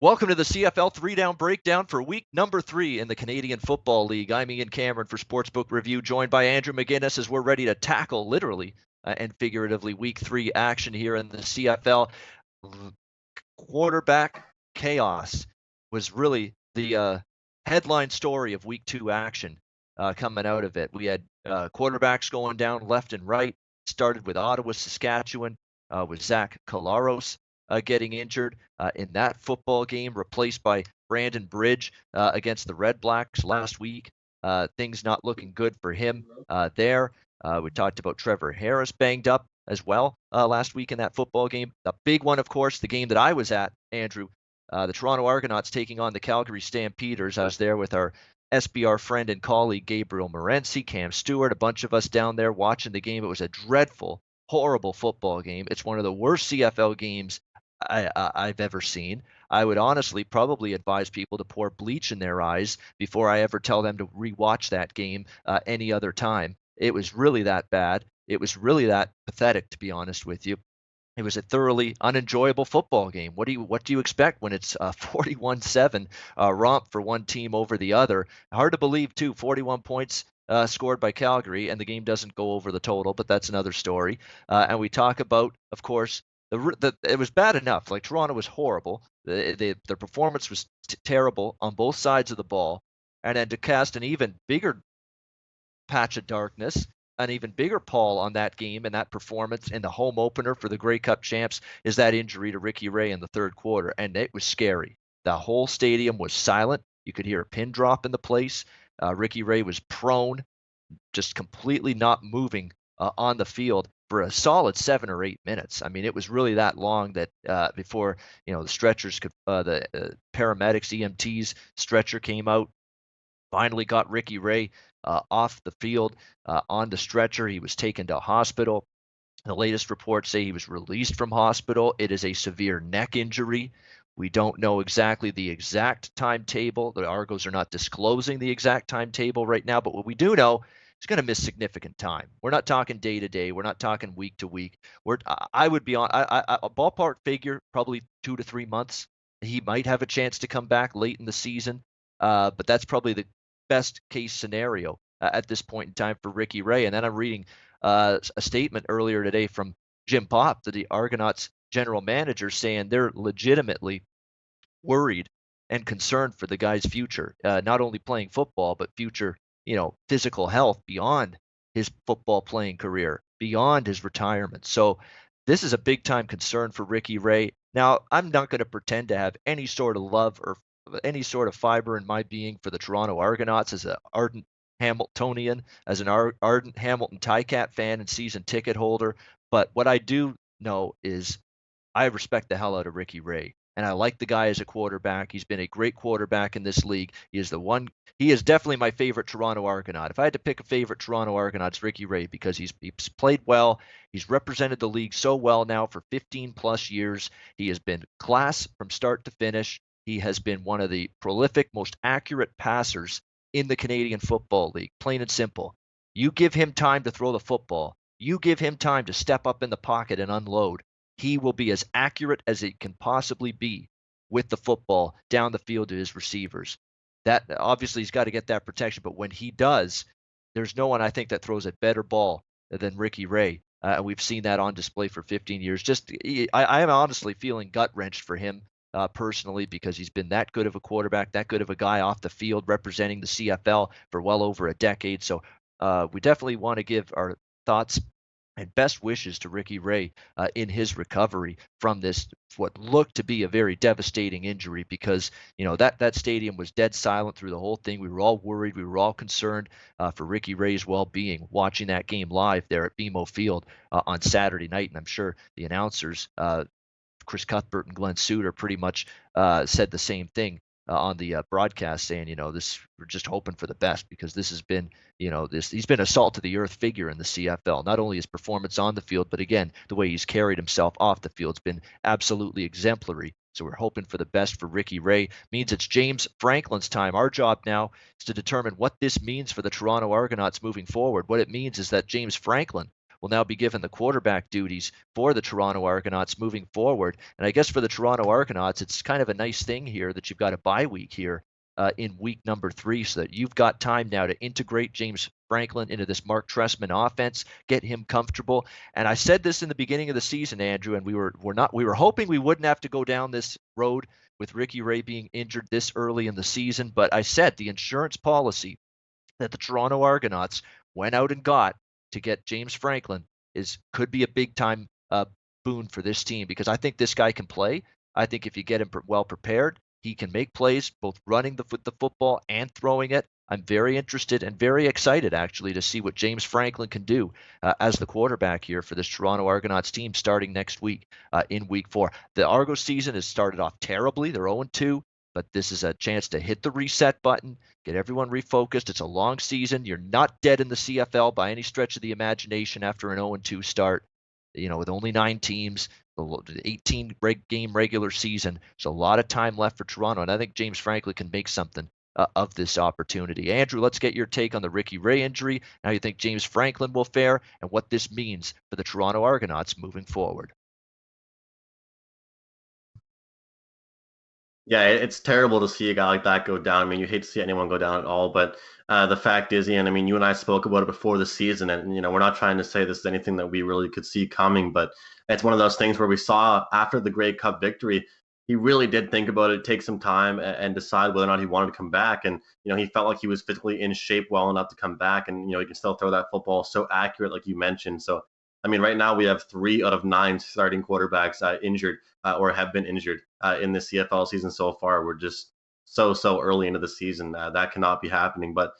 Welcome to the CFL three-down breakdown for week number 3 in the Canadian Football League. I'm Ian Cameron for Sportsbook Review, joined by Andrew McGinnis as we're ready to tackle, literally and figuratively, week 3 action here in the CFL. Quarterback chaos was really the headline story of week 2 action coming out of it. We had quarterbacks going down left and right. Started with Ottawa, Saskatchewan, with Zach Collaros getting injured in that football game, replaced by Brandon Bridge against the Red Blacks last week. Things not looking good for him there. We talked about Trevor Harris banged up as well last week in that football game. The big one, of course, the game that I was at, Andrew, the Toronto Argonauts taking on the Calgary Stampeders. I was there with our SBR friend and colleague Gabriel Morency, Cam Stewart, a bunch of us down there watching the game. It was a dreadful, horrible football game. It's one of the worst CFL games I've ever seen. I would honestly probably advise people to pour bleach in their eyes before I ever tell them to rewatch that game any other time. It was really that bad. It was really that pathetic, to be honest with you. It was a thoroughly unenjoyable football game. What do you expect when it's 41-7 romp for one team over the other? Hard to believe too. 41 points scored by Calgary, and the game doesn't go over the total, but that's another story. And we talk about, of course, it was bad enough. Like, Toronto was horrible. Their performance was terrible on both sides of the ball, and then to cast an even bigger patch of darkness, an even bigger pall on that game and that performance in the home opener for the Grey Cup champs is that injury to Ricky Ray in the third quarter, and it was scary. The whole stadium was silent. You could hear a pin drop in the place. Ricky Ray was prone, just completely not moving on the field for a solid 7 or 8 minutes. I mean, it was really that long that before the stretchers could, the paramedics, EMTs stretcher came out, finally got Ricky Ray off the field on the stretcher. He was taken to hospital. The latest reports say he was released from hospital. It is a severe neck injury. We don't know exactly the exact timetable. The Argos are not disclosing the exact timetable right now, but what we do know, he's going to miss significant time. We're not talking day to day. We're not talking week to week. I would be on a ballpark figure, probably 2 to 3 months. He might have a chance to come back late in the season, but that's probably the best case scenario at this point in time for Ricky Ray. And then I'm reading a statement earlier today from Jim Popp, the Argonauts general manager, saying they're legitimately worried and concerned for the guy's future, not only playing football, but future, physical health beyond his football playing career, beyond his retirement. So this is a big time concern for Ricky Ray. Now, I'm not going to pretend to have any sort of love or any sort of fiber in my being for the Toronto Argonauts as an ardent Hamiltonian, as an ardent Hamilton Ticat fan and season ticket holder. But what I do know is I respect the hell out of Ricky Ray, and I like the guy as a quarterback. He's been a great quarterback in this league. He is definitely my favorite Toronto Argonaut. If I had to pick a favorite Toronto Argonaut, it's Ricky Ray, because he's played well. He's represented the league so well now for 15 plus years. He has been class from start to finish. He has been one of the prolific, most accurate passers in the Canadian Football League, plain and simple. You give him time to throw the football. You give him time to step up in the pocket and unload. He will be as accurate as it can possibly be with the football down the field to his receivers. That obviously he's got to get that protection, but when he does, there's no one I think that throws a better ball than Ricky Ray. We've seen that on display for 15 years. I am honestly feeling gut wrenched for him personally, because he's been that good of a quarterback, that good of a guy off the field representing the CFL for well over a decade. So we definitely want to give our thoughts and best wishes to Ricky Ray in his recovery from this, what looked to be a very devastating injury, because that stadium was dead silent through the whole thing. We were all worried. We were all concerned for Ricky Ray's well-being watching that game live there at BMO Field on Saturday night. And I'm sure the announcers, Chris Cuthbert and Glenn Suter, pretty much said the same thing on the broadcast, saying, we're just hoping for the best, because this has been, he's been a salt to the earth figure in the CFL. Not only his performance on the field, but again, the way he's carried himself off the field has been absolutely exemplary. So we're hoping for the best for Ricky Ray. Means it's James Franklin's time. Our job now is to determine what this means for the Toronto Argonauts moving forward. What it means is that James Franklin will now be given the quarterback duties for the Toronto Argonauts moving forward. And I guess for the Toronto Argonauts, it's kind of a nice thing here that you've got a bye week here in week number 3, so that you've got time now to integrate James Franklin into this Mark Trestman offense, get him comfortable. And I said this in the beginning of the season, Andrew, and we were hoping we wouldn't have to go down this road with Ricky Ray being injured this early in the season. But I said the insurance policy that the Toronto Argonauts went out and got to get James Franklin could be a big time boon for this team, because I think this guy can play. I think if you get him well prepared, he can make plays, both running the football and throwing it. I'm very interested and very excited, actually, to see what James Franklin can do as the quarterback here for this Toronto Argonauts team starting next week in week 4. The Argo season has started off terribly. They're 0-2, but this is a chance to hit the reset button, get everyone refocused. It's a long season. You're not dead in the CFL by any stretch of the imagination after an 0-2 start. With only 9 teams, the 18 game regular season. There's a lot of time left for Toronto, and I think James Franklin can make something of this opportunity. Andrew, let's get your take on the Ricky Ray injury, how you think James Franklin will fare, and what this means for the Toronto Argonauts moving forward. Yeah, it's terrible to see a guy like that go down. I mean, you hate to see anyone go down at all, but the fact is, Ian, I mean, you and I spoke about it before the season, and we're not trying to say this is anything that we really could see coming, but it's one of those things where we saw after the Grey Cup victory, he really did think about it, take some time, and decide whether or not he wanted to come back. And he felt like he was physically in shape well enough to come back, and he can still throw that football so accurate, like you mentioned. So, I mean, right now we have 3 out of 9 starting quarterbacks injured or have been injured in the CFL season so far. We're just so early into the season. That cannot be happening. But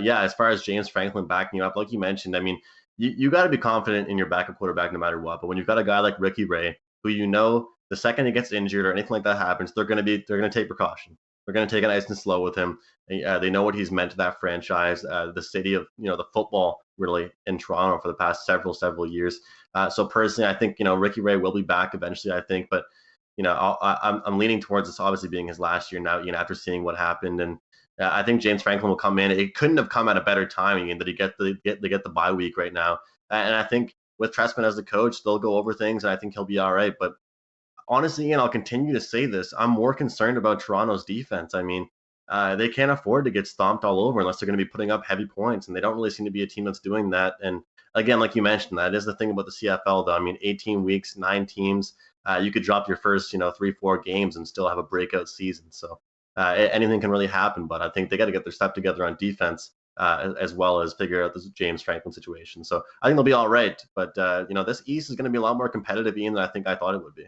yeah, as far as James Franklin backing you up, like you mentioned, I mean, you got to be confident in your backup quarterback no matter what. But when you've got a guy like Ricky Ray, who the second he gets injured or anything like that happens, they're going to take precaution. They're going to take it nice and slow with him. They know what he's meant to that franchise, the city of the football really in Toronto for the past several years. So personally, I think Ricky Ray will be back eventually. I think, but I'm leaning towards this obviously being his last year now. After seeing what happened, and I think James Franklin will come in. It couldn't have come at a better timing, that he get the bye week right now. And I think with Trestman as the coach, they'll go over things, and I think he'll be all right. But honestly, and I'll continue to say this, I'm more concerned about Toronto's defense. I mean, they can't afford to get stomped all over unless they're going to be putting up heavy points, and they don't really seem to be a team that's doing that. And again, like you mentioned, that is the thing about the CFL, though. I mean, 18 weeks, 9 teams. You could drop your first, 3-4 games and still have a breakout season. So anything can really happen. But I think they got to get their stuff together on defense as well as figure out this James Franklin situation. So I think they'll be all right. But this East is going to be a lot more competitive, Ian, than I think I thought it would be.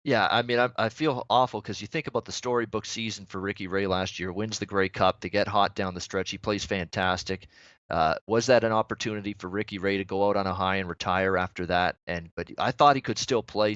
Yeah, I mean, I feel awful because you think about the storybook season for Ricky Ray last year, wins the Grey Cup, they get hot down the stretch, he plays fantastic. Was that an opportunity for Ricky Ray to go out on a high and retire after that? But I thought he could still play.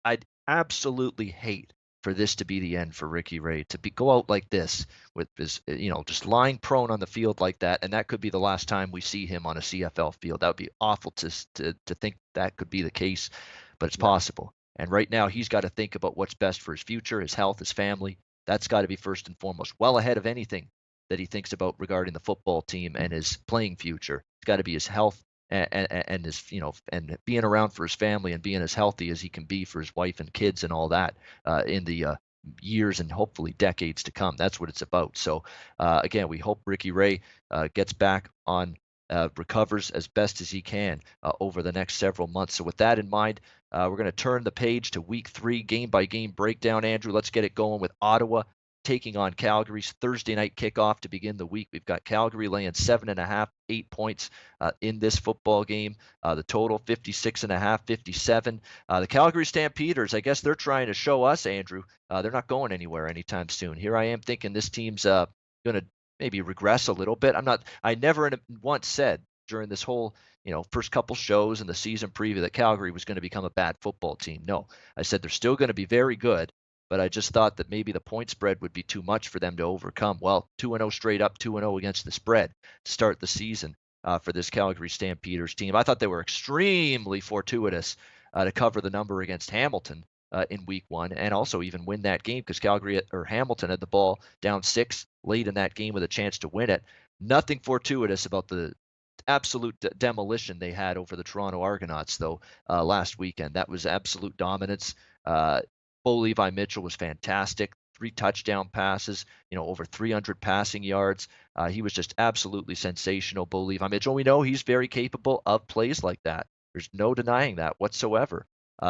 I'd absolutely hate for this to be the end for Ricky Ray, to go out like this with his, just lying prone on the field like that, and that could be the last time we see him on a CFL field. That would be awful to think that could be the case, but it's possible. And right now, he's got to think about what's best for his future, his health, his family. That's got to be first and foremost, well ahead of anything that he thinks about regarding the football team and his playing future. It's got to be his health and his, and being around for his family and being as healthy as he can be for his wife and kids and all that in the years and hopefully decades to come. That's what it's about. So again, we hope Ricky Ray gets back on recovers as best as he can over the next several months. So with that in mind, we're going to turn the page to week 3 game-by-game breakdown. Andrew, let's get it going with Ottawa taking on Calgary's Thursday night kickoff to begin the week. We've got Calgary laying 7.5, 8 points in this football game. The total 56.5, 57. The Calgary Stampeders, I guess they're trying to show us, Andrew, they're not going anywhere anytime soon. Here I am thinking this team's going to maybe regress a little bit. I never once said during this whole, first couple shows in the season preview that Calgary was going to become a bad football team. No, I said they're still going to be very good, but I just thought that maybe the point spread would be too much for them to overcome. Well, 2-0 straight up, 2-0 against the spread to start the season for this Calgary Stampeders team. I thought they were extremely fortuitous to cover the number against Hamilton in week 1 and also even win that game because Hamilton had the ball down 6 late in that game with a chance to win it. Nothing fortuitous about the absolute demolition they had over the Toronto Argonauts, though, last weekend. That was absolute dominance. Bo Levi Mitchell was fantastic. 3 touchdown passes, over 300 passing yards. He was just absolutely sensational, Bo Levi Mitchell. We know he's very capable of plays like that. There's no denying that whatsoever.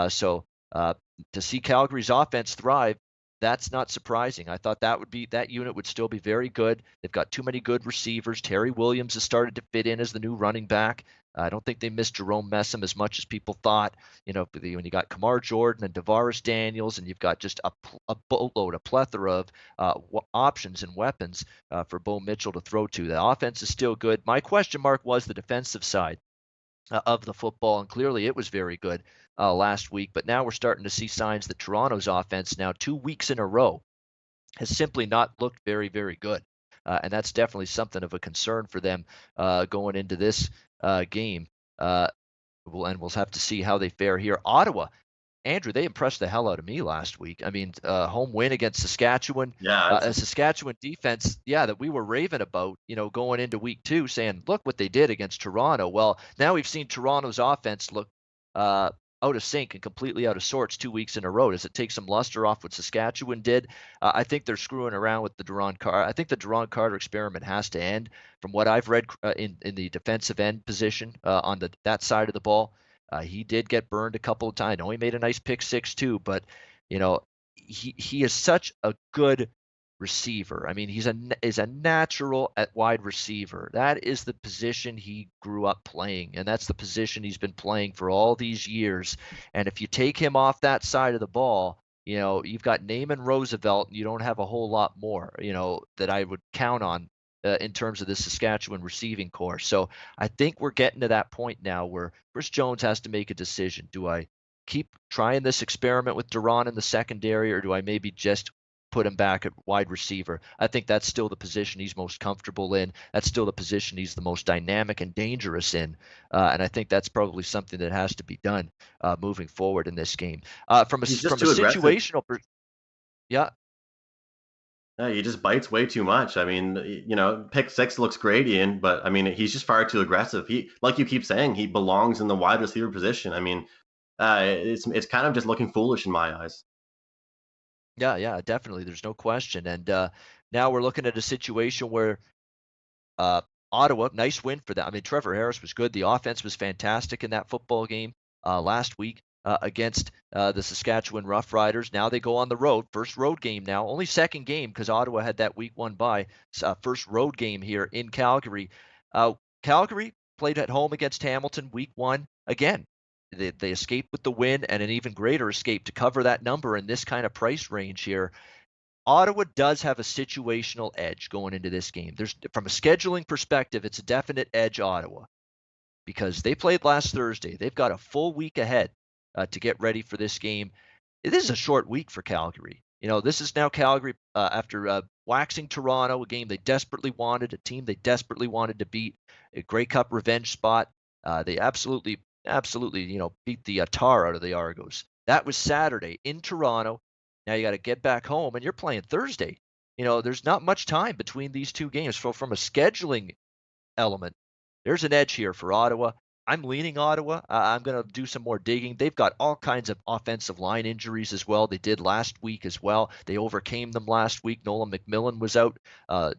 So to see Calgary's offense thrive, that's not surprising. I thought that unit would still be very good. They've got too many good receivers. Terry Williams has started to fit in as the new running back. I don't think they missed Jerome Messam as much as people thought. When you got Kamar Jordan and Tavares Daniels, and you've got just a boatload, a plethora of options and weapons for Bo Mitchell to throw to. The offense is still good. My question mark was the defensive side of the football, and clearly it was very good last week. But now we're starting to see signs that Toronto's offense, now 2 weeks in a row, has simply not looked very, very good. And that's definitely something of a concern for them going into this game. We'll have to see how they fare here. Ottawa, Andrew, they impressed the hell out of me last week. I mean, home win against Saskatchewan. Yeah, A Saskatchewan defense, yeah, that we were raving about, going into week 2, saying, look what they did against Toronto. Well, now we've seen Toronto's offense look out of sync and completely out of sorts 2 weeks in a row. Does it take some luster off what Saskatchewan did? I think they're screwing around with the Duron Carter. I think the Duron Carter experiment has to end. From what I've read in the defensive end position on that side of the ball, he did get burned a couple of times. I know he made a nice pick six too, but he is such a good receiver. I mean, he's a natural at wide receiver. That is the position he grew up playing, and that's the position he's been playing for all these years. And if you take him off that side of the ball, you've got Naaman Roosevelt, and you don't have a whole lot more, that I would count on in terms of the Saskatchewan receiving corps. So I think we're getting to that point now where Chris Jones has to make a decision. Do I keep trying this experiment with Duron in the secondary, or do I maybe just put him back at wide receiver? I think that's still the position he's most comfortable in. That's still the position he's the most dynamic and dangerous in. And I think that's probably something that has to be done moving forward in this game. From a he's just from a too aggressive. situational, yeah, Yeah, he just bites way too much. I mean, pick six looks great, Ian, but I mean, he's just far too aggressive. Like you keep saying, he belongs in the wide receiver position. I mean, it's kind of just looking foolish in my eyes. yeah, definitely. There's no question. And now we're looking at a situation where Uh, Ottawa, nice win for them. I mean, Trevor Harris was good. The offense was fantastic in that football game last week against the Saskatchewan Roughriders. Now they go on the road. First road game now. Only second game because Ottawa had that week 1 bye. First road game here in Calgary. Calgary played at home against Hamilton week 1. Again, they escaped with the win and an even greater escape to cover that number in this kind of price range here. Ottawa does have a situational edge going into this game. From a scheduling perspective, it's a definite edge Ottawa because they played last Thursday. They've got a full week ahead to get ready for this game. This is a short week for Calgary. This is now Calgary after waxing Toronto, a game they desperately wanted, a team they desperately wanted to beat, a Grey Cup revenge spot. They absolutely, beat the tar out of the Argos. That was Saturday in Toronto. Now you got to get back home, and you're playing Thursday. There's not much time between these two games. So from a scheduling element, there's an edge here for Ottawa. I'm leaning Ottawa. I'm going to do some more digging. They've got all kinds of offensive line injuries as well. They did last week as well. They overcame them last week. Nolan McMillan was out.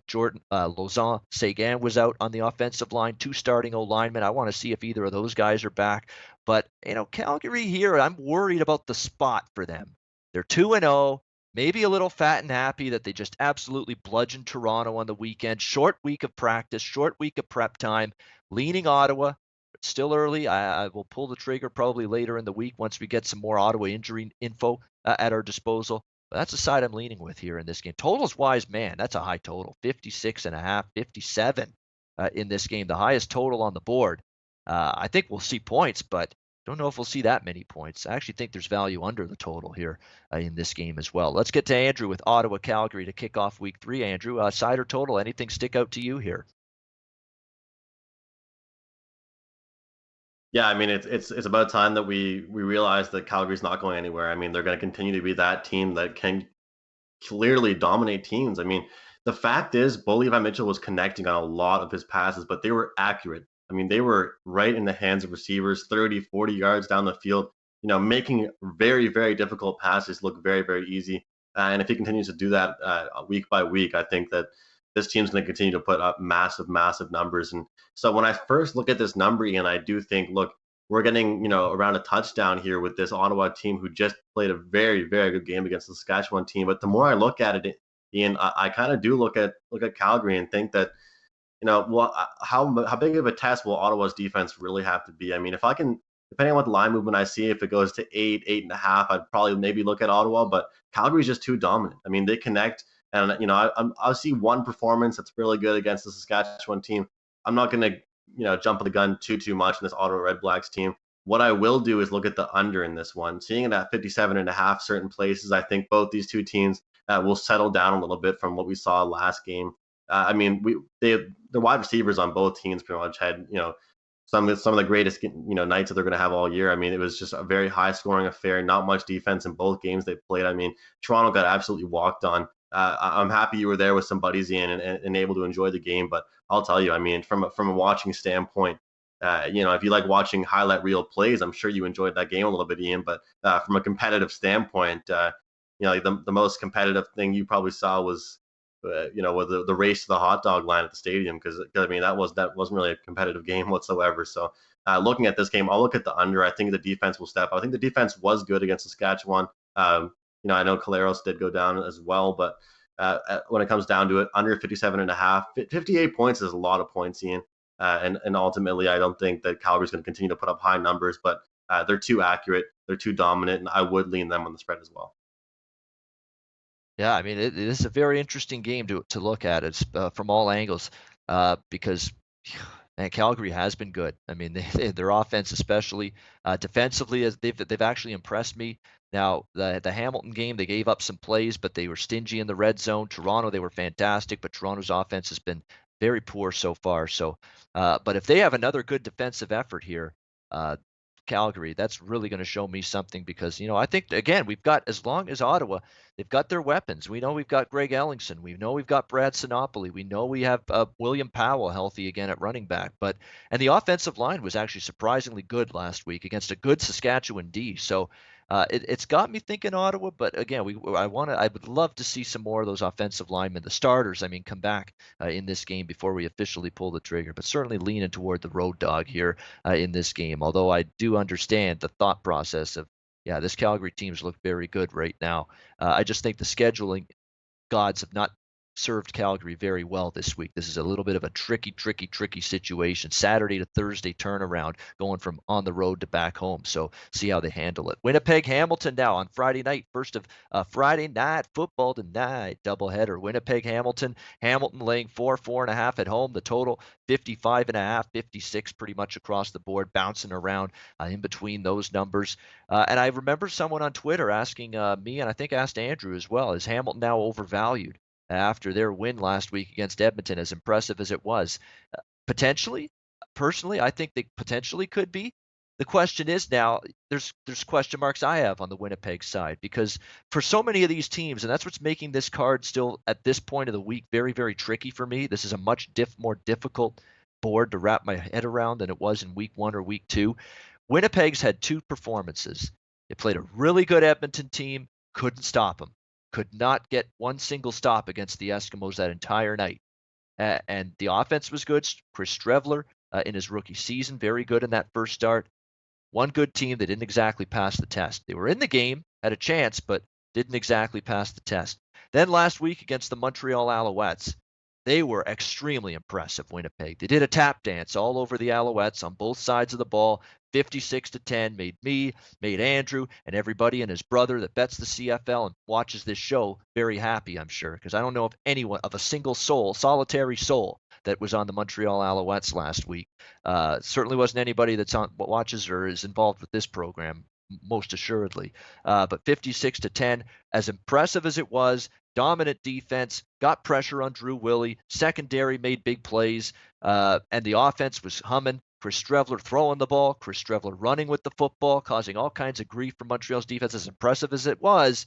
Jordan Lauzon Sagan was out on the offensive line. 2 starting O-linemen. I want to see if either of those guys are back. But, Calgary here, I'm worried about the spot for them. They're 2-0, maybe a little fat and happy that they just absolutely bludgeoned Toronto on the weekend. Short week of practice, short week of prep time. Leaning Ottawa, but still early. I will pull the trigger probably later in the week once we get some more Ottawa injury info at our disposal. But that's the side I'm leaning with here in this game. Totals wise, man, that's a high total. 56.5, 57 in this game, the highest total on the board. I think we'll see points, but don't know if we'll see that many points. I actually think there's value under the total here in this game as well. Let's get to Andrew with Ottawa Calgary to kick off week 3. Andrew, side or total, anything stick out to you here? Yeah, I mean, it's about time that we realize that Calgary's not going anywhere. I mean, they're going to continue to be that team that can clearly dominate teams. I mean, the fact is, Bo Levi Mitchell was connecting on a lot of his passes, but they were accurate. I mean, they were right in the hands of receivers, 30, 40 yards down the field, making very, very difficult passes look very, very easy. And if he continues to do that week by week, I think that this team's going to continue to put up massive, massive numbers. And so when I first look at this number, Ian, I do think, look, we're getting, around a touchdown here with this Ottawa team who just played a very, very good game against the Saskatchewan team. But the more I look at it, Ian, I kind of do look at Calgary and think that, well, how big of a test will Ottawa's defense really have to be? I mean, if I can, depending on what line movement I see, if it goes to 8, 8.5, I'd probably maybe look at Ottawa. But Calgary's just too dominant. I mean, they connect, and I'll see one performance that's really good against the Saskatchewan team. I'm not going to, jump on the gun too much in this Ottawa Red Blacks team. What I will do is look at the under in this one. Seeing it at 57.5 certain places, I think both these two teams will settle down a little bit from what we saw last game. I mean, the wide receivers on both teams pretty much had some of the greatest nights that they're going to have all year. I mean, it was just a very high scoring affair. Not much defense in both games they played. I mean, Toronto got absolutely walked on. I'm happy you were there with some buddies, Ian, and able to enjoy the game. But I'll tell you, I mean, from a watching standpoint, if you like watching highlight reel plays, I'm sure you enjoyed that game a little bit, Ian. But from a competitive standpoint, like the most competitive thing you probably saw was, with the race to the hot dog line at the stadium, because I mean that wasn't really a competitive game whatsoever. So looking at this game, I'll look at the under. I think the defense will step up. I think the defense was good against Saskatchewan. I know Caleros did go down as well, but when it comes down to it, under 57.5, 58 points is a lot of points, Ian. And ultimately, I don't think that Calgary's going to continue to put up high numbers, but they're too accurate, they're too dominant, and I would lean them on the spread as well. Yeah, I mean, it is a very interesting game to look at. It's from all angles because man, Calgary has been good. I mean, their offense, especially defensively, they've actually impressed me. Now, the Hamilton game, they gave up some plays, but they were stingy in the red zone. Toronto, they were fantastic, but Toronto's offense has been very poor so far. So, but if they have another good defensive effort here, uh, Calgary, that's really going to show me something because, I think, again, we've got, as long as Ottawa, they've got their weapons. We know we've got Greg Ellingson. We know we've got Brad Sinopoli. We know we have William Powell healthy again at running back. And the offensive line was actually surprisingly good last week against a good Saskatchewan D. So it's got me thinking Ottawa, but again, I would love to see some more of those offensive linemen, the starters, I mean, come back in this game before we officially pull the trigger. But certainly leaning toward the road dog here in this game. Although I do understand the thought process of, yeah, this Calgary team's look very good right now. I just think the scheduling gods have not served Calgary very well this week. This is a little bit of a tricky situation. Saturday to Thursday turnaround, going from on the road to back home. So see how they handle it. Winnipeg Hamilton now on Friday night. First of Friday night football tonight. Doubleheader. Winnipeg Hamilton. Hamilton laying 4.5 at home. The total 55.5, 56 pretty much across the board, bouncing around in between those numbers. And I remember someone on Twitter asking me, and I think asked Andrew as well, is Hamilton now overvalued after their win last week against Edmonton, as impressive as it was? Potentially. Personally, I think they potentially could be. The question is now, there's question marks I have on the Winnipeg side, because for so many of these teams, and that's what's making this card still at this point of the week very, very tricky for me. This is a much more difficult board to wrap my head around than it was in week 1 or week 2. Winnipeg's had 2 performances. They played a really good Edmonton team, couldn't stop them. Could not get one single stop against the Eskimos that entire night. And the offense was good. Chris Strevler in his rookie season, very good in that first start. One good team that didn't exactly pass the test. They were in the game, had a chance, but didn't exactly pass the test. Then last week against the Montreal Alouettes, they were extremely impressive, Winnipeg. They did a tap dance all over the Alouettes on both sides of the ball. 56-10 made me, made Andrew, and everybody and his brother that bets the CFL and watches this show very happy, I'm sure, because I don't know of anyone, of a single soul, solitary soul, that was on the Montreal Alouettes last week. Certainly wasn't anybody that's on watches or is involved with this program, most assuredly. But 56-10, as impressive as it was, dominant defense, got pressure on Drew Willie, secondary made big plays, and the offense was humming. Chris Strevler throwing the ball, Chris Strevler running with the football, causing all kinds of grief for Montreal's defense. As impressive as it was,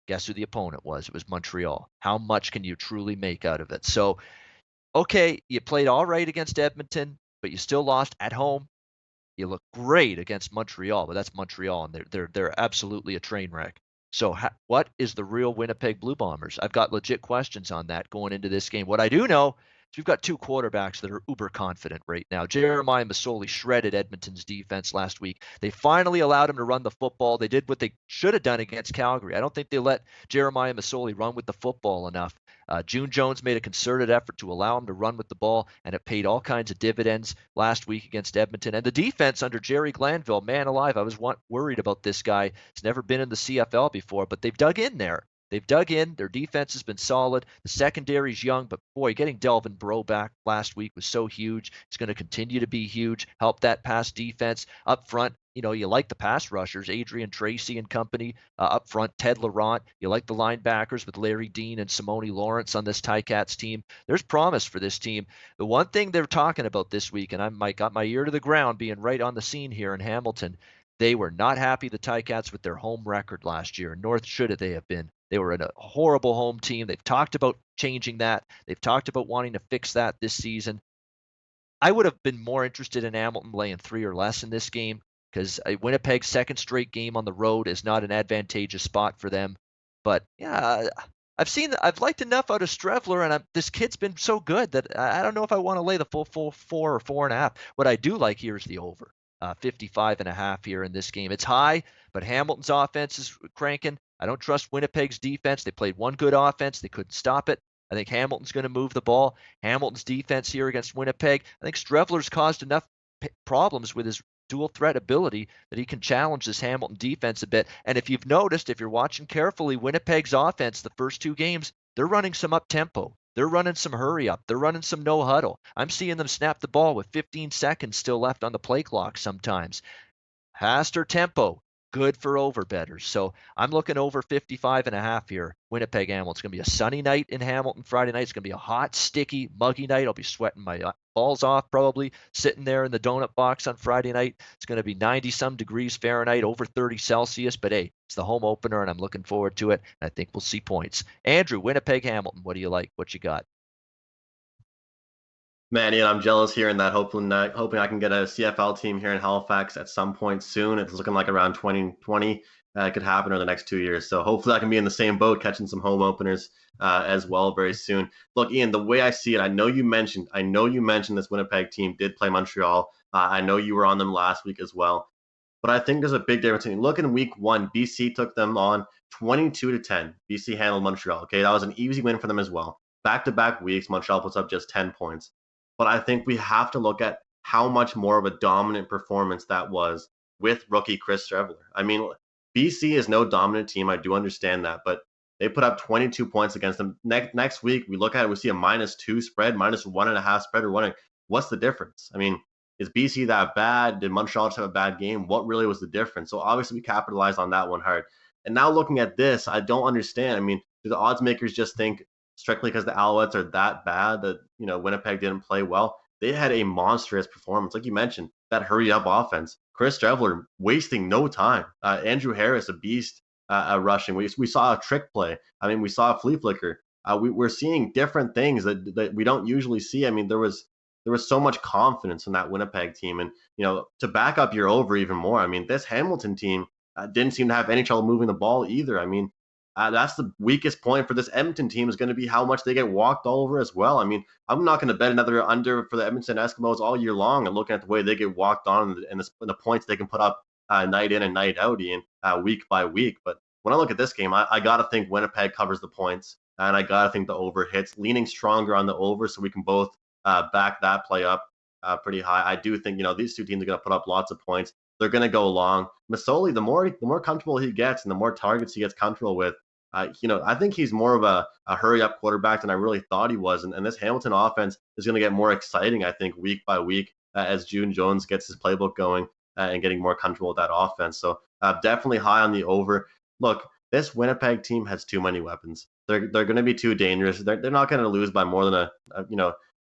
guess who the opponent was? It was Montreal. How much can you truly make out of it? So, okay, you played all right against Edmonton. but you still lost at home. You look great against Montreal, but that's Montreal, and they're absolutely a train wreck. So what is the real Winnipeg Blue Bombers? I've got legit questions on that going into this game. What I do know is we've got two quarterbacks that are uber confident right now. Jeremiah Masoli shredded Edmonton's defense last week. They finally allowed him to run the football. They did what they should have done against Calgary. I don't think they let Jeremiah Masoli run with the football enough. June Jones made a concerted effort to allow him to run with the ball, and it paid all kinds of dividends last week against Edmonton. And the defense under Jerry Glanville, man alive, I was worried about this guy. He's never been in the CFL before, but they've dug in there. They've dug in. Their defense has been solid. The secondary's young, but boy, getting Delvin Breaux back last week was so huge. It's going to continue to be huge. Help that pass defense up front. You like the pass rushers, Adrian Tracy and company up front, Ted Laurent. You like the linebackers with Larry Dean and Simone Lawrence on this Ticats team. There's promise for this team. The one thing they're talking about this week, and I got my ear to the ground being right on the scene here in Hamilton, they were not happy, the Ticats, with their home record last year, nor should they have been. They were in a horrible home team. They've talked about changing that. They've talked about wanting to fix that this season. I would have been more interested in Hamilton laying 3 or less in this game because Winnipeg's second straight game on the road is not an advantageous spot for them. But yeah, I've liked enough out of Strevler, and this kid's been so good that I don't know if I want to lay the full 4 or 4.5. What I do like here is the over. 55.5 here in this game. It's high, but Hamilton's offense is cranking. I don't trust Winnipeg's defense. They played one good offense. They couldn't stop it. I think Hamilton's going to move the ball. Hamilton's defense here against Winnipeg. I think Strevler's caused enough problems with his dual threat ability that he can challenge this Hamilton defense a bit. And if you've noticed, if you're watching carefully, Winnipeg's offense, the first 2 games, they're running some up tempo. They're running some hurry up. They're running some no huddle. I'm seeing them snap the ball with 15 seconds still left on the play clock sometimes. Faster tempo, good for over bettors. So I'm looking over 55.5 here. Winnipeg Hamilton. It's going to be a sunny night in Hamilton Friday night. It's going to be a hot, sticky, muggy night. I'll be sweating my balls off probably sitting there in the donut box on Friday night. It's going to be 90-some degrees Fahrenheit, over 30 Celsius. But hey, it's the home opener, and I'm looking forward to it. And I think we'll see points. Andrew, Winnipeg Hamilton. What do you like? What you got? Man, yeah, I'm jealous here in that hoping I can get a CFL team here in Halifax at some point soon. It's looking like around 2020. It could happen in the next 2 years. So hopefully I can be in the same boat, catching some home openers as well very soon. Look, Ian, the way I see it, I know you mentioned this Winnipeg team did play Montreal. I know you were on them last week as well. But I think there's a big difference. Look, in week 1, BC took them on 22-10. BC handled Montreal. Okay, that was an easy win for them as well. Back-to-back weeks, Montreal puts up just 10 points. But I think we have to look at how much more of a dominant performance that was with rookie Chris Streveler. I mean, BC is no dominant team. I do understand that, but they put up 22 points against them. Next week, we look at it, we see a -2 spread, -1.5 spread. We're wondering, what's the difference? I mean, is BC that bad? Did Montreal just have a bad game? What really was the difference? So obviously we capitalized on that one hard. And now looking at this, I don't understand. I mean, do the odds makers just think strictly because the Alouettes are that bad that Winnipeg didn't play well? They had a monstrous performance, like you mentioned, that hurry up offense. Chris Streveler wasting no time. Andrew Harris, a beast rushing. We saw a trick play. I mean, we saw a flea flicker. We're seeing different things that we don't usually see. I mean, there was so much confidence in that Winnipeg team, and to back up your over even more. I mean, this Hamilton team didn't seem to have any trouble moving the ball either. I mean, that's the weakest point for this Edmonton team is going to be how much they get walked all over as well. I mean, I'm not going to bet another under for the Edmonton Eskimos all year long, and looking at the way they get walked on and the points they can put up night in and night out, Ian, week by week. But when I look at this game, I got to think Winnipeg covers the points, and I got to think the over hits, leaning stronger on the over so we can both back that play up pretty high. I do think these two teams are going to put up lots of points. They're going to go long. Masoli, the more comfortable he gets and the more targets he gets comfortable with, I think he's more of a hurry up quarterback than I really thought he was. And this Hamilton offense is going to get more exciting, I think, week by week as June Jones gets his playbook going and getting more comfortable with that offense. So definitely high on the over. Look, this Winnipeg team has too many weapons. They're going to be too dangerous. They're not going to lose by more than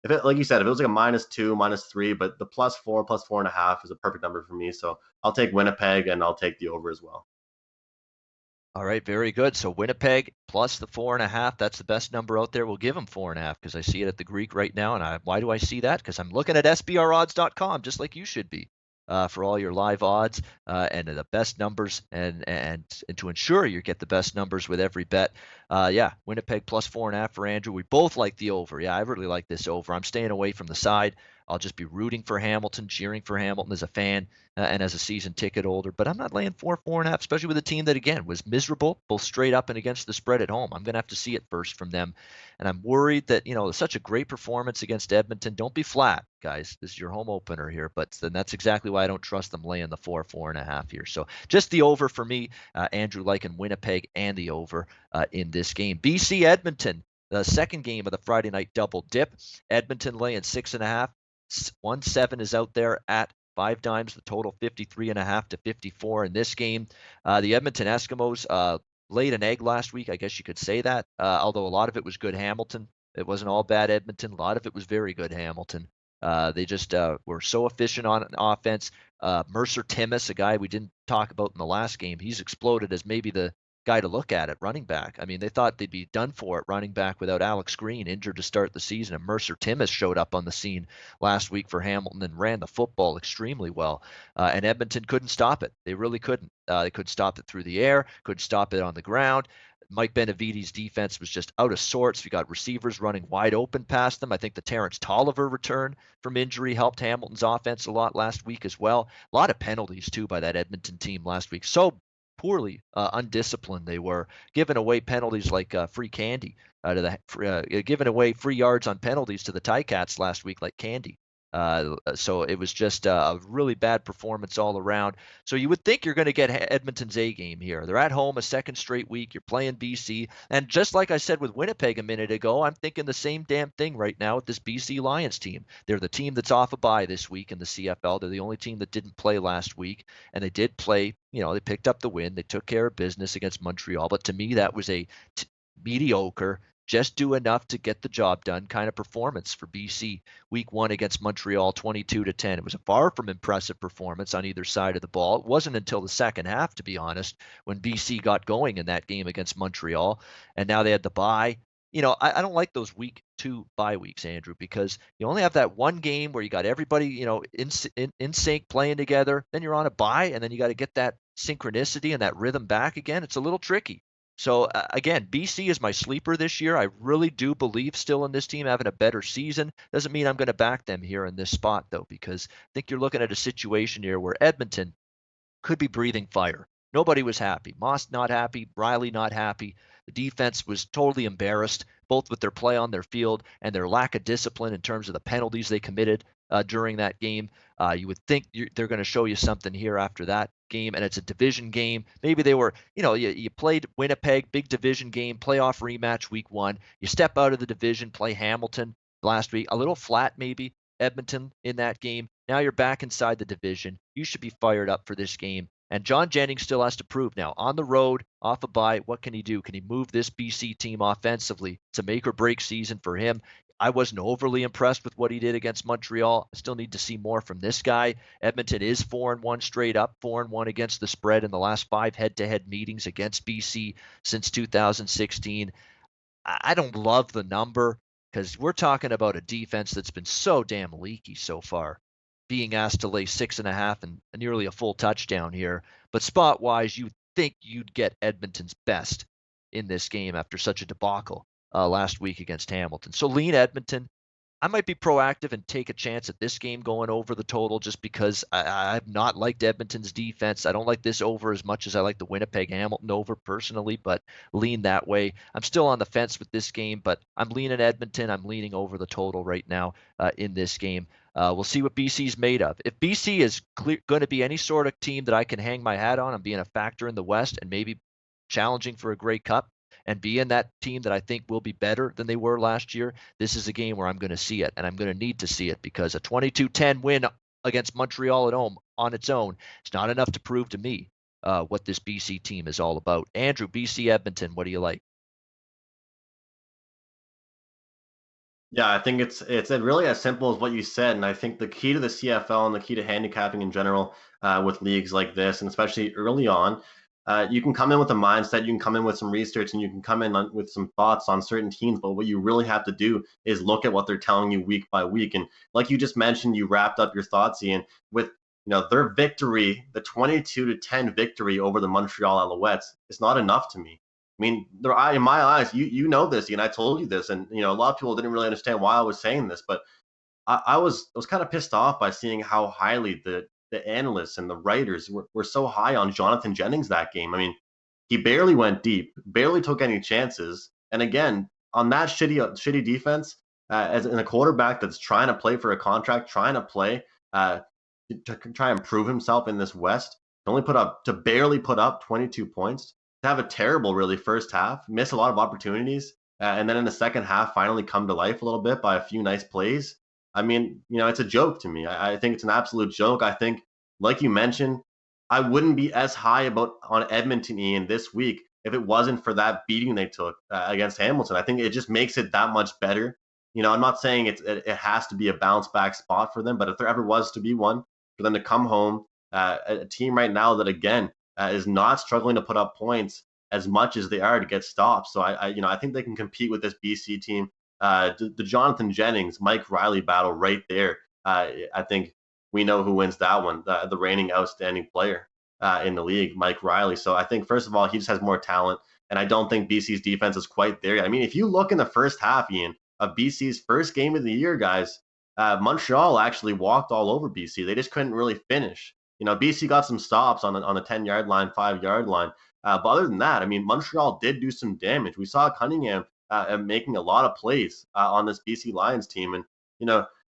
if it, like you said, if it was like a -2, -3, but the +4, +4.5 is a perfect number for me. So I'll take Winnipeg and I'll take the over as well. All right, very good. So Winnipeg plus the 4.5. That's the best number out there. We'll give them 4.5 because I see it at the Greek right now. And why do I see that? Because I'm looking at sbrodds.com, just like you should be, for all your live odds and the best numbers, and to ensure you get the best numbers with every bet. Yeah, Winnipeg plus 4.5 for Andrew. We both like the over. Yeah, I really like this over. I'm staying away from the side. I'll just be rooting for Hamilton, cheering for Hamilton as a fan and as a season ticket holder. But I'm not laying 4.5, especially with a team that, again, was miserable, both straight up and against the spread at home. I'm going to have to see it first from them. And I'm worried that, such a great performance against Edmonton. Don't be flat, guys. This is your home opener here. But then that's exactly why I don't trust them laying the 4.5 here. So just the over for me. Andrew liking Winnipeg and the over in this game. BC Edmonton, the second game of the Friday night double dip. Edmonton laying 6.5. 1-7 is out there at 5 dimes. The total 53.5 to 54 in this game. The Edmonton Eskimos laid an egg last week. I guess you could say that. Although a lot of it was good Hamilton. It wasn't all bad Edmonton. A lot of it was very good Hamilton. They just were so efficient on offense. Mercer Timmis, a guy we didn't talk about in the last game, he's exploded as maybe the guy to look at running back. I mean, they thought they'd be done for at running back without Alex Green injured to start the season, and Mercer Timmis showed up on the scene last week for Hamilton and ran the football extremely well. And Edmonton couldn't stop it. They really couldn't. They couldn't stop it through the air, couldn't stop it on the ground. Mike Benavides' defense was just out of sorts. We got receivers running wide open past them. I think the Terrence Tolliver return from injury helped Hamilton's offense a lot last week as well. A lot of penalties, too, by that Edmonton team last week. So poorly undisciplined they were, giving away penalties like free candy giving away free yards on penalties to the Ticats last week like candy. So it was just a really bad performance all around. So you would think you're going to get Edmonton's A game here. They're at home a second straight week. You're playing BC. And just like I said with Winnipeg a minute ago, I'm thinking the same damn thing right now with this BC Lions team. They're the team that's off a bye this week in the CFL. They're the only team that didn't play last week. And they did play, they picked up the win. They took care of business against Montreal. But to me, that was a mediocre, just do enough to get the job done kind of performance for BC. Week 1 against Montreal, 22-10. It was a far from impressive performance on either side of the ball. It wasn't until the second half, to be honest, when BC got going in that game against Montreal. And now they had the bye. I don't like those week 2 bye weeks, Andrew, because you only have that one game where you got everybody, in sync playing together. Then you're on a bye, and then you got to get that synchronicity and that rhythm back again. It's a little tricky. So again, BC is my sleeper this year. I really do believe still in this team having a better season. Doesn't mean I'm going to back them here in this spot, though, because I think you're looking at a situation here where Edmonton could be breathing fire. Nobody was happy. Moss not happy. Riley not happy. The defense was totally embarrassed, both with their play on their field and their lack of discipline in terms of the penalties they committed during that game. You would think they're going to show you something here after that game, and it's a division game. Maybe they were, you played Winnipeg, big division game, playoff rematch week 1. You step out of the division, play Hamilton last week, a little flat maybe, Edmonton in that game. Now you're back inside the division. You should be fired up for this game. And John Jennings still has to prove now. On the road, off a bye, what can he do? Can he move this BC team offensively? It's a make or break season for him. I wasn't overly impressed with what he did against Montreal. I still need to see more from this guy. Edmonton is 4-1 straight up, 4-1 against the spread in the last 5 head-to-head meetings against BC since 2016. I don't love the number because we're talking about a defense that's been so damn leaky so far, being asked to lay 6.5 and nearly a full touchdown here. But spot wise, you think you'd get Edmonton's best in this game after such a debacle last week against Hamilton. So lean Edmonton. I might be proactive and take a chance at this game going over the total just because I've not liked Edmonton's defense. I don't like this over as much as I like the Winnipeg Hamilton over personally, but lean that way. I'm still on the fence with this game, but I'm leaning Edmonton. I'm leaning over the total right now in this game. We'll see what BC's made of. If BC is going to be any sort of team that I can hang my hat on, I'm being a factor in the West and maybe challenging for a Grey Cup, and be in that team that I think will be better than they were last year, this is a game where I'm going to see it, and I'm going to need to see it because a 22-10 win against Montreal at home on its own is not enough to prove to me what this BC team is all about. Andrew, BC Edmonton, what do you like? Yeah, I think it's really as simple as what you said, and I think the key to the CFL and the key to handicapping in general with leagues like this, and especially early on, You can come in with a mindset, you can come in with some research, and you can come in with some thoughts on certain teams. But what you really have to do is look at what they're telling you week by week. And like you just mentioned, you wrapped up your thoughts, Ian, with their victory, the 22-10 victory over the Montreal Alouettes is not enough to me. I mean, in my eyes, you know this, and I told you this, and a lot of people didn't really understand why I was saying this, but I was kind of pissed off by seeing how highly the analysts and the writers were so high on Jonathan Jennings that game. I mean, he barely went deep, barely took any chances, and again on that shitty defense, as in a quarterback that's trying to play for a contract, trying to play to try and prove himself in this West, to barely put up 22 points, to have a terrible really first half, miss a lot of opportunities, and then in the second half finally come to life a little bit by a few nice plays. I mean, it's a joke to me. I think it's an absolute joke. I think, like you mentioned, I wouldn't be as high about on Edmonton, Ian, this week if it wasn't for that beating they took against Hamilton. I think it just makes it that much better. I'm not saying it has to be a bounce back spot for them, but if there ever was to be one, for them to come home, a team right now that again is not struggling to put up points as much as they are to get stops. So I think they can compete with this BC team. The Jonathan Jennings, Mike Riley battle right there. I think we know who wins that one. The reigning outstanding player in the league, Mike Riley. So I think first of all, he just has more talent, and I don't think BC's defense is quite there yet. I mean, if you look in the first half, Ian, of BC's first game of the year, guys, Montreal actually walked all over BC. They just couldn't really finish. BC got some stops on the 10-yard line, 5-yard line. But other than that, I mean, Montreal did do some damage. We saw Cunningham making a lot of plays on this BC Lions team. And,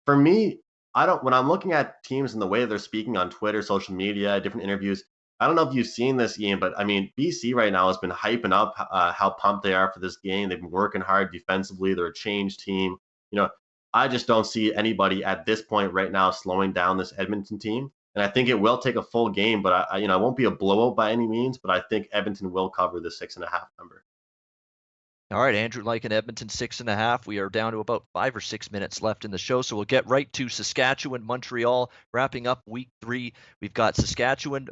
for me, when I'm looking at teams and the way they're speaking on Twitter, social media, different interviews, I don't know if you've seen this, Ian, but I mean, BC right now has been hyping up how pumped they are for this game. They've been working hard defensively. They're a changed team. I just don't see anybody at this point right now slowing down this Edmonton team. And I think it will take a full game, but it won't be a blowout by any means. But I think Edmonton will cover the 6.5 number. All right, Andrew, like in Edmonton, 6.5. We are down to about 5 or 6 minutes left in the show, so we'll get right to Saskatchewan, Montreal, wrapping up week 3. We've got Saskatchewan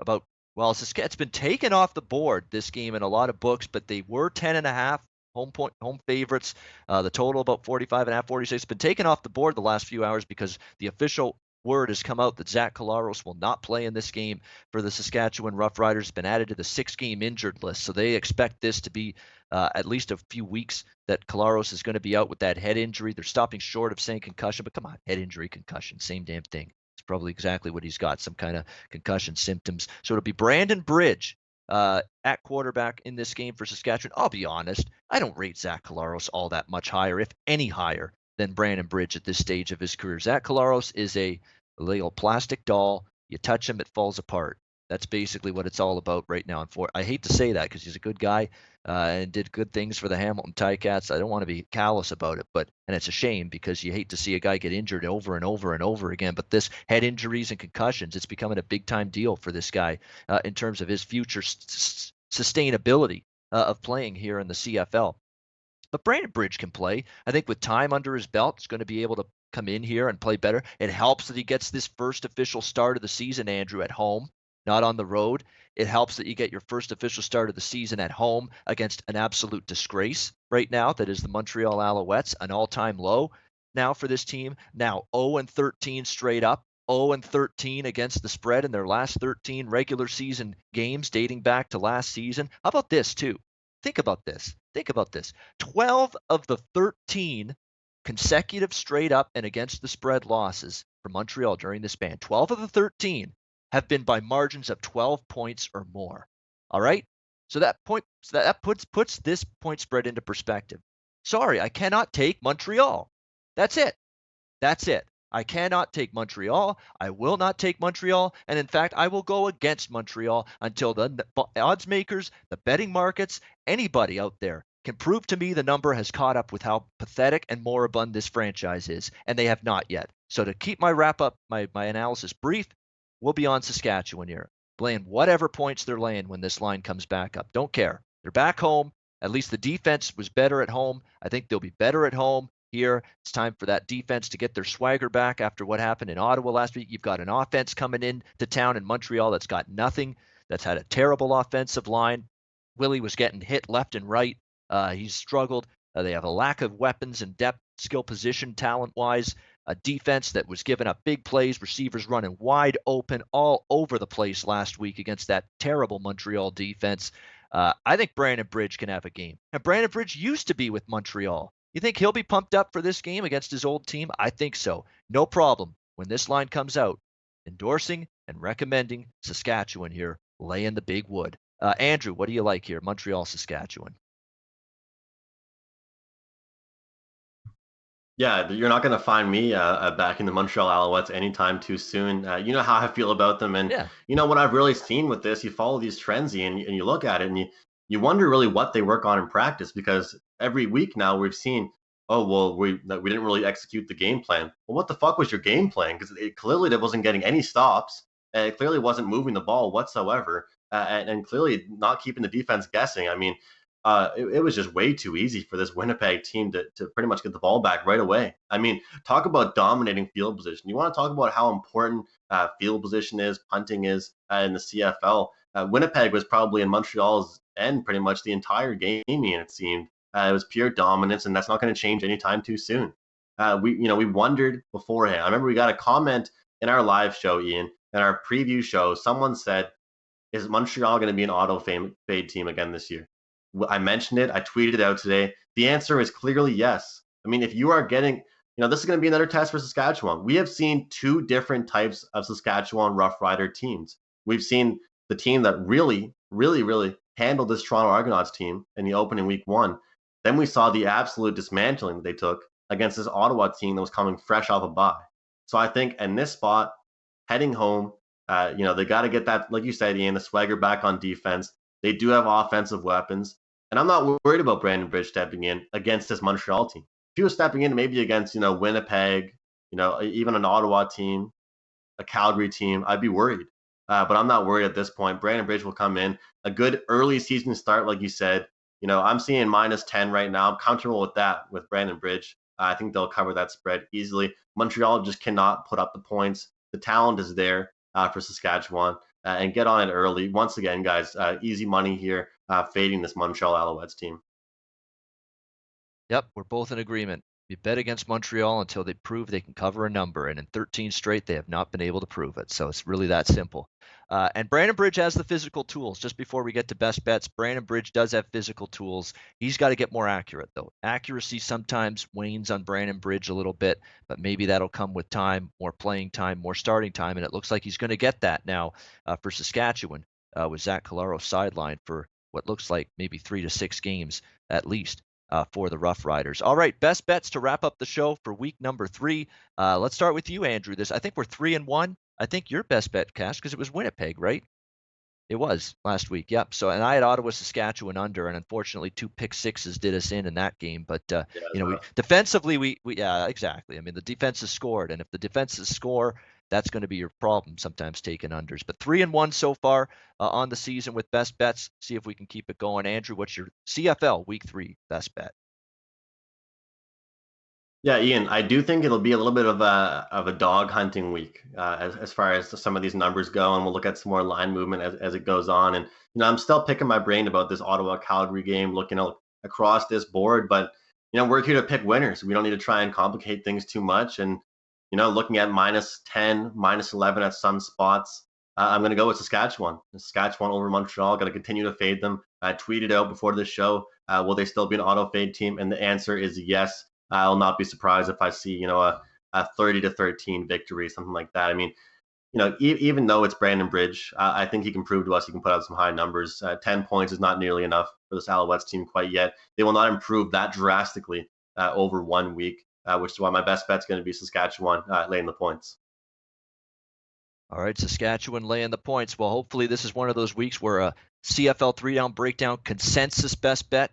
it's been taken off the board, this game, in a lot of books, but they were 10.5 home favorites. The total about 45.5, 46. It's been taken off the board the last few hours because the official word has come out that Zach Collaros will not play in this game for the Saskatchewan Roughriders. It's been added to the 6-game injured list, so they expect this to be at least a few weeks that Collaros is going to be out with that head injury. They're stopping short of saying concussion, but come on, head injury, concussion, same damn thing. It's probably exactly what he's got, some kind of concussion symptoms. So it'll be Brandon Bridge at quarterback in this game for Saskatchewan. I'll be honest, I don't rate Zach Collaros all that much higher, if any higher, than Brandon Bridge at this stage of his career. Zach Collaros is a little plastic doll. You touch him, it falls apart. That's basically what it's all about right now. I hate to say that because he's a good guy and did good things for the Hamilton Ticats. I don't want to be callous about it, and it's a shame because you hate to see a guy get injured over and over and over again. But this head injuries and concussions, it's becoming a big-time deal for this guy in terms of his future sustainability of playing here in the CFL. But Brandon Bridge can play. I think with time under his belt, he's going to be able to come in here and play better. It helps that he gets this first official start of the season, Andrew, at home, not on the road. It helps that you get your first official start of the season at home against an absolute disgrace right now, that is the Montreal Alouettes, an all-time low now for this team. Now 0-13 straight up, 0-13 against the spread in their last 13 regular season games dating back to last season. How about this, too? Think about this. 12 of the 13 consecutive straight up and against the spread losses for Montreal during this span, 12 of the 13 have been by margins of 12 points or more. All right? So that puts this point spread into perspective. Sorry, I cannot take Montreal. That's it. I cannot take Montreal. I will not take Montreal. And in fact, I will go against Montreal until the odds makers, the betting markets, anybody out there can prove to me the number has caught up with how pathetic and moribund this franchise is. And they have not yet. So to keep my wrap up, my analysis brief, we'll be on Saskatchewan here, laying whatever points they're laying when this line comes back up. Don't care. They're back home. At least the defense was better at home. I think they'll be better at home. Here, it's time for that defense to get their swagger back after what happened in Ottawa last week. You've got an offense coming in to town in Montreal that's got nothing that's had a terrible offensive line. Willie was getting hit left and right. He's struggled. They have a lack of weapons and depth, skill position, talent-wise. A defense that was giving up big plays, receivers running wide open all over the place last week against that terrible Montreal defense. I think Brandon Bridge can have a game. And Brandon Bridge used to be with Montreal. You think he'll be pumped up for this game against his old team? I think so. No problem. When this line comes out, endorsing and recommending Saskatchewan here, laying the big wood. Andrew, what do you like here? Montreal, Saskatchewan. Yeah, you're not going to find me back in the Montreal Alouettes anytime too soon. You know how I feel about them, and Yeah. you know what I've really seen with this. You follow these trends, Ian, and you look at it, and you wonder really what they work on in practice, because every week now we've seen, oh well, we didn't really execute the game plan. Well, what the fuck was your game plan? Because it clearly that wasn't getting any stops. And it clearly wasn't moving the ball whatsoever, and clearly not keeping the defense guessing. I mean, it was just way too easy for this Winnipeg team to pretty much get the ball back right away. I mean, talk about dominating field position. You want to talk about how important field position is, punting is in the CFL. Winnipeg was probably in Montreal's end pretty much the entire game, and it seemed. It was pure dominance, and that's not going to change anytime too soon. We wondered beforehand. I remember we got a comment in our live show, Ian, in our preview show. Someone said, "Is Montreal going to be an auto fade team again this year?" I mentioned it. I tweeted it out today. The answer is clearly yes. I mean, if you are getting, this is going to be another test for Saskatchewan. We have seen two different types of Saskatchewan Rough Rider teams. We've seen the team that really, really, really handled this Toronto Argonauts team in the opening week one. Then we saw the absolute dismantling that they took against this Ottawa team that was coming fresh off a bye. So I think in this spot, heading home, they got to get that, like you said, Ian, the swagger back on defense. They do have offensive weapons. And I'm not worried about Brandon Bridge stepping in against this Montreal team. If he was stepping in maybe against, Winnipeg, even an Ottawa team, a Calgary team, I'd be worried. But I'm not worried at this point. Brandon Bridge will come in. A good early season start, like you said. I'm seeing -10 right now. I'm comfortable with that with Brandon Bridge. I think they'll cover that spread easily. Montreal just cannot put up the points. The talent is there for Saskatchewan. And get on it early. Once again, guys, easy money here, fading this Montreal Alouettes team. Yep, we're both in agreement. You bet against Montreal until they prove they can cover a number, and in 13 straight, they have not been able to prove it. So it's really that simple. And Brandon Bridge has the physical tools. Just before we get to best bets, Brandon Bridge does have physical tools. He's got to get more accurate, though. Accuracy sometimes wanes on Brandon Bridge a little bit, but maybe that'll come with time, more playing time, more starting time, and it looks like he's going to get that now for Saskatchewan with Zach Collaro sidelined for what looks like maybe 3 to 6 games at least. For the Rough Riders. All right, best bets to wrap up the show for week number 3. Let's start with you, Andrew. I think we're 3-1. I think your best bet, Cash, because it was Winnipeg, right? It was last week. Yep. So, and I had Ottawa, Saskatchewan under, and unfortunately, 2 pick sixes did us in that game. But we defensively, we yeah, exactly. I mean, the defenses scored, and if the defenses score, that's going to be your problem sometimes taking unders. But 3-1 so far on the season with best bets. See if we can keep it going. Andrew, what's your CFL week 3 best bet? Yeah, Ian, I do think it'll be a little bit of a dog hunting week as far as some of these numbers go, and we'll look at some more line movement as it goes on. And I'm still picking my brain about this Ottawa Calgary game, looking across this board. But we're here to pick winners. We don't need to try and complicate things too much. And looking at -10, -11 at some spots, I'm going to go with Saskatchewan. Saskatchewan over Montreal. Going to continue to fade them. I tweeted out before the show, will they still be an auto fade team? And the answer is yes. I'll not be surprised if I see, a 30-13 victory, something like that. I mean, even though it's Brandon Bridge, I think he can prove to us he can put out some high numbers. 10 points is not nearly enough for this Alouettes team quite yet. They will not improve that drastically over 1 week, which is why my best bet's going to be Saskatchewan laying the points. All right, Saskatchewan laying the points. Well, hopefully this is one of those weeks where a CFL 3-down breakdown consensus best bet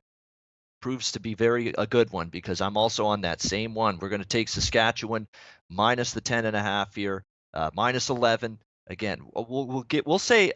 proves to be a good one, because I'm also on that same one. We're going to take Saskatchewan minus the 10.5 here, -11. Again, we'll say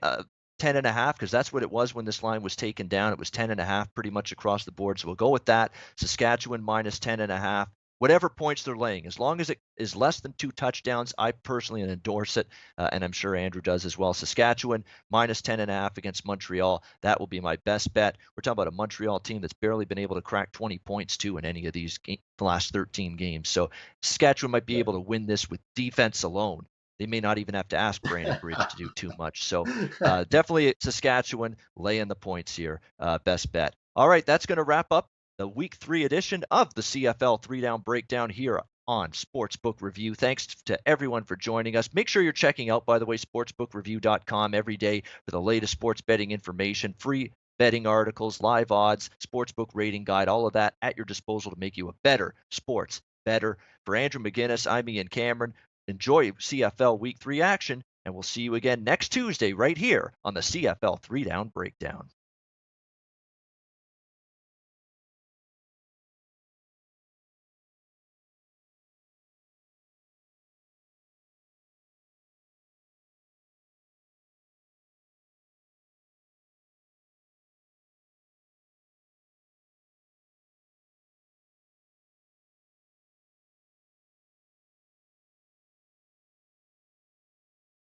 10.5 because that's what it was when this line was taken down. It was 10.5 pretty much across the board. So we'll go with that. Saskatchewan minus 10.5. whatever points they're laying, as long as it is less than 2 touchdowns, I personally endorse it, and I'm sure Andrew does as well. Saskatchewan minus 10.5 against Montreal. That will be my best bet. We're talking about a Montreal team that's barely been able to crack 20 points too in any of these the last 13 games. So Saskatchewan might be able to win this with defense alone. They may not even have to ask Brandon Bridge to do too much. So definitely Saskatchewan laying the points here. Best bet. All right, that's going to wrap up the Week 3 edition of the CFL 3-Down Breakdown here on Sportsbook Review. Thanks to everyone for joining us. Make sure you're checking out, by the way, sportsbookreview.com every day for the latest sports betting information, free betting articles, live odds, sportsbook rating guide, all of that at your disposal to make you a better sports better. For Andrew McGinnis, I'm Ian Cameron. Enjoy CFL Week 3 action, and we'll see you again next Tuesday right here on the CFL 3-Down Breakdown.